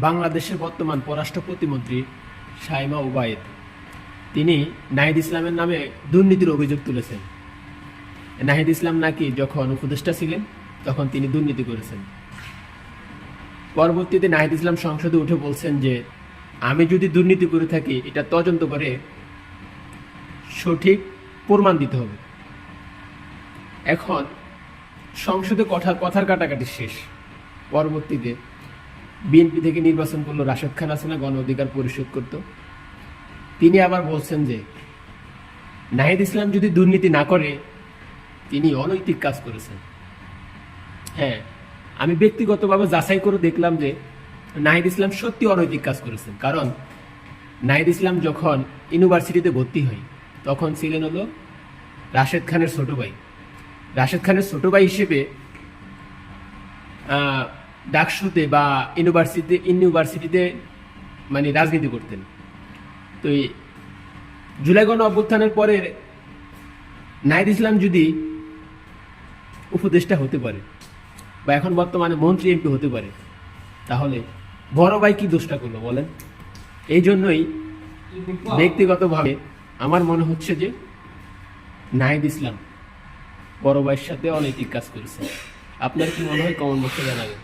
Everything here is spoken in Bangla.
বাংলাদেশের বর্তমান পররাষ্ট্র প্রতিমন্ত্রী শাইমা ওবায়েদ তিনি নাহিদ ইসলামের নামে দুর্নীতির অভিযোগ তুলেছেন। নাহিদ ইসলাম নাকি যখন উপদেষ্টা ছিলেন তখন তিনি দুর্নীতি করেছেন। পরবর্তীতে নাহিদ ইসলাম সংসদে উঠে বলছেন যে আমি যদি দুর্নীতি করে থাকি এটা তদন্ত করে সঠিক প্রমাণ দিতে হবে। এখন সংসদে কথার কাটাকাটি শেষ। পরবর্তীতে বিএনপি থেকে নির্বাচন করলো রাশেদ খান হাসিনা, গণ অধিকার পরিষদ করত। তিনি আবার বলছেন যে নাহিদ ইসলাম যদি দুর্নীতি না করে তিনি অনৈতিক কাজ করেছেন। হ্যাঁ, আমি ব্যক্তিগতভাবে যাচাই করে দেখলাম যে নাহিদ ইসলাম সত্যি অনৈতিক কাজ করেছেন। কারণ নাহিদ ইসলাম যখন ইউনিভার্সিটিতে ভর্তি হয় তখন ছিলেন হলো রাশেদ খানের ছোট ভাই। রাশেদ খানের ছোট ভাই হিসেবে ডাকসুতে বা ইউনিভার্সিটিতে মানে রাজনীতি করতেন। তো এই জুলাই গণ অভ্যুত্থানের পরে নাহিদ ইসলাম যদি উপদেষ্টা হতে পারে বা এখন বর্তমানে মন্ত্রী এমপি হতে পারে, তাহলে বড় ভাই কি দোষটা করলো বলেন? এই জন্যই ব্যক্তিগতভাবে আমার মনে হচ্ছে যে নাহিদ ইসলাম বড় ভাইয়ের সাথে অনৈতিক কাজ করেছে। আপনার কি মনে হয়? কমেন্ট বক্সে জানাবেন।